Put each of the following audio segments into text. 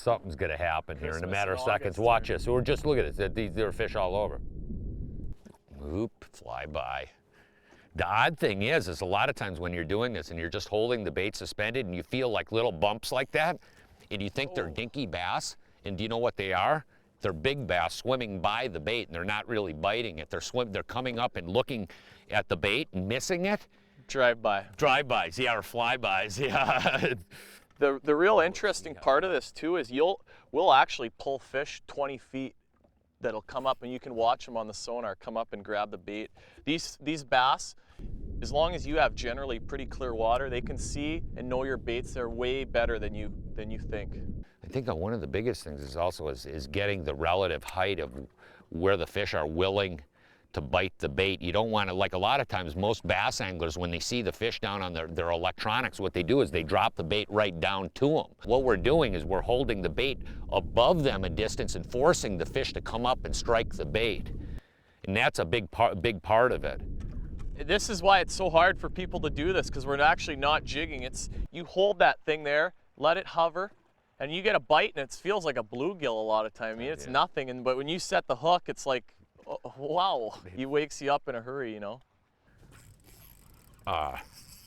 something's gonna happen here in a Christmas matter in of seconds. August Watch here. this. We're just look at this. There are fish all over. Oop, fly by. The odd thing is a lot of times when you're doing this and you're just holding the bait suspended and you feel like little bumps like that, and you think they're dinky bass, and do you know what they are? They're big bass swimming by the bait, and they're not really biting it. They're coming up and looking at the bait and missing it. Drive-by. Drive-bys, yeah, or flybys, yeah. The real interesting part of this too is we'll actually pull fish 20 feet that'll come up, and you can watch them on the sonar come up and grab the bait. These bass, as long as you have generally pretty clear water, they can see and know your baits. They're way better than you think. I think one of the biggest things is also is getting the relative height of where the fish are willing to bite the bait. You don't want to, like a lot of times most bass anglers, when they see the fish down on their electronics, what they do is they drop the bait right down to them. What we're doing is we're holding the bait above them a distance and forcing the fish to come up and strike the bait. And that's a big part of it. This is why it's so hard for people to do this, because we're actually not jigging. It's you hold that thing there, let it hover, and you get a bite, and it feels like a bluegill a lot of time. I mean, it's nothing, but when you set the hook, it's like, oh, wow, he wakes you up in a hurry, you know.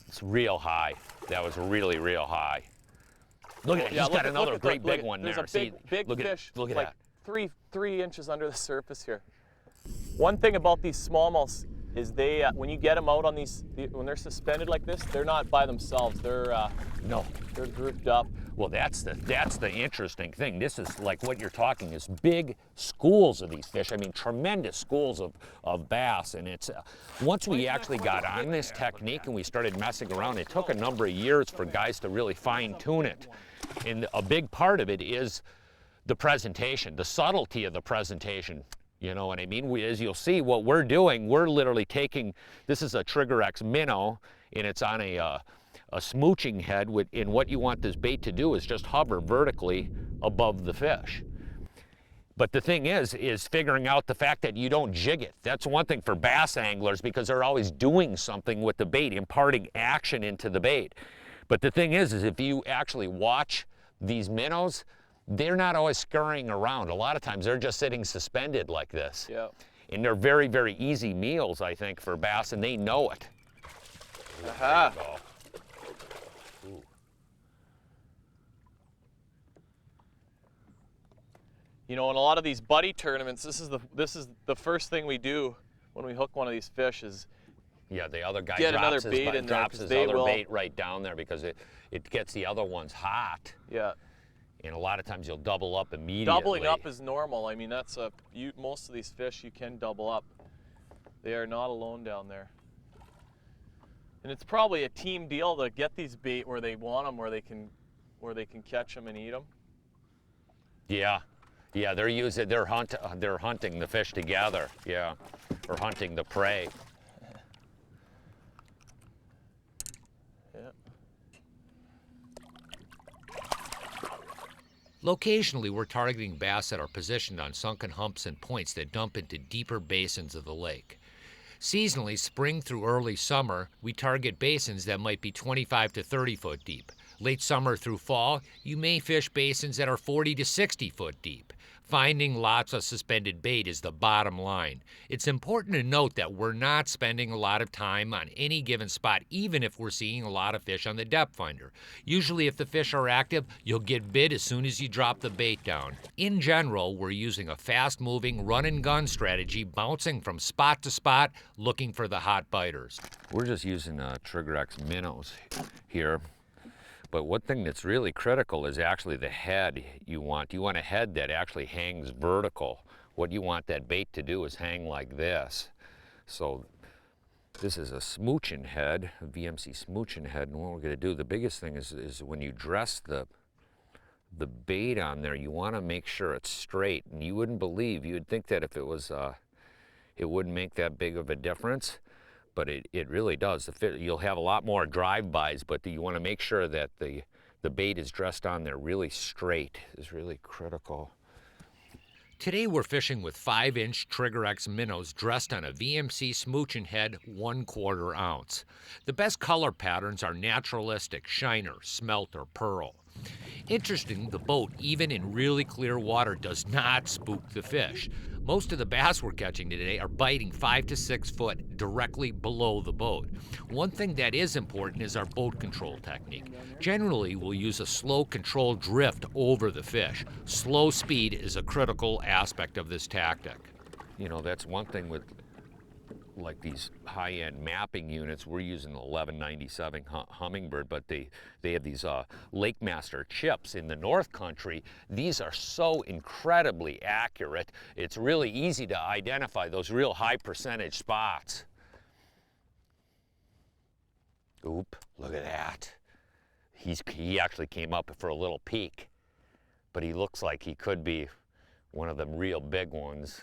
It's real high. That was really, real high. Look at it. He's got another great big one there. There's a big fish, look at like that. 3 inches under the surface here. One thing about these smallmouths is they, when you get them out on these, when they're suspended like this, they're not by themselves. They're they're grouped up. Well, that's the interesting thing. This is like what you're talking is big schools of these fish. I mean, tremendous schools of bass. And it's once we actually got on this technique and we started messing around, it took a number of years for guys to really fine tune it. And a big part of it is the presentation, the subtlety of the presentation. You know what I mean? As you'll see, what we're doing, we're literally taking, this is a Trigger X minnow, and it's on a smooching head, and what you want this bait to do is just hover vertically above the fish. But the thing is figuring out the fact that you don't jig it. That's one thing for bass anglers, because they're always doing something with the bait, imparting action into the bait. But the thing is if you actually watch these minnows, they're not always scurrying around. A lot of times they're just sitting suspended like this. Yeah. And they're very, very easy meals, I think, for bass, and they know it. Aha. You know, in a lot of these buddy tournaments, this is the first thing we do when we hook one of these fish is the other guy get drops another bait in there, drops his other bait right down there because it gets the other ones hot. Yeah. And a lot of times you'll double up immediately. Doubling up is normal. I mean, that's most of these fish you can double up. They are not alone down there. And it's probably a team deal to get these bait where they want them, where they can catch them and eat them. Yeah. Yeah, they're hunting the fish together. Yeah. Or hunting the prey. Locationally, we're targeting bass that are positioned on sunken humps and points that dump into deeper basins of the lake. Seasonally, spring through early summer, we target basins that might be 25 to 30 foot deep. Late summer through fall, you may fish basins that are 40 to 60 foot deep. Finding lots of suspended bait is the bottom line. It's important to note that we're not spending a lot of time on any given spot, even if we're seeing a lot of fish on the depth finder. Usually if the fish are active, you'll get bit as soon as you drop the bait down. In general, we're using a fast-moving run-and-gun strategy, bouncing from spot to spot, looking for the hot biters. We're just using Trigger X minnows here. But one thing that's really critical is actually the head you want. You want a head that actually hangs vertical. What you want that bait to do is hang like this. So this is a smooching head, a VMC smooching head, and what we're gonna do, the biggest thing is when you dress the bait on there, you wanna make sure it's straight. And you wouldn't believe, you would think that if it was, it wouldn't make that big of a difference. But it really does. You'll have a lot more drive-bys, but you want to make sure that the bait is dressed on there really straight is really critical. Today we're fishing with 5-inch Trigger X minnows dressed on a VMC smooching head 1/4 ounce. The best color patterns are naturalistic, shiner, smelt, or pearl. Interesting, the boat, even in really clear water, does not spook the fish. Most of the bass we're catching today are biting 5 to 6 foot directly below the boat. One thing that is important is our boat control technique. Generally, we'll use a slow controlled drift over the fish. Slow speed is a critical aspect of this tactic. You know, that's one thing with like these high-end mapping units. We're using the 1197 Hummingbird, but they have these Lake Master chips in the North Country. These are so incredibly accurate. It's really easy to identify those real high percentage spots. Oop, look at that. He actually came up for a little peek, but he looks like he could be one of them real big ones,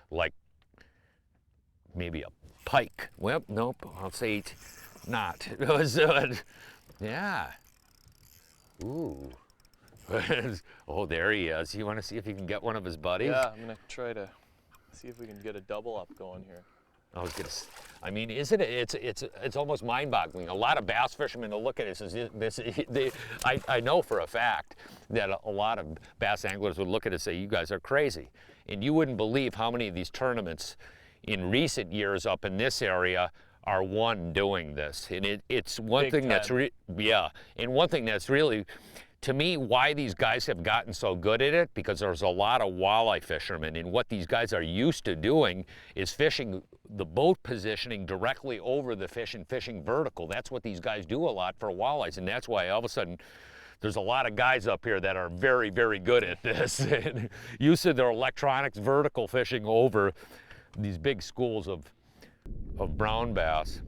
like maybe a pike. Well, nope, I'll say it's not. It was, yeah. Ooh. Oh, there he is. You want to see if you can get one of his buddies? Yeah, I'm gonna try to see if we can get a double up going here. I mean, isn't it? It's almost mind-boggling. A lot of bass fishermen will look at it. I know for a fact that a lot of bass anglers would look at it and say, "You guys are crazy," and you wouldn't believe how many of these tournaments in recent years up in this area are won doing this. And it's one Big thing time. that's and one thing that's really, to me, why these guys have gotten so good at it, because there's a lot of walleye fishermen, and what these guys are used to doing is fishing the boat positioning directly over the fish and fishing vertical. That's what these guys do a lot for walleyes, and that's why all of a sudden there's a lot of guys up here that are very, very good at this. Used to their electronics vertical fishing over these big schools of brown bass.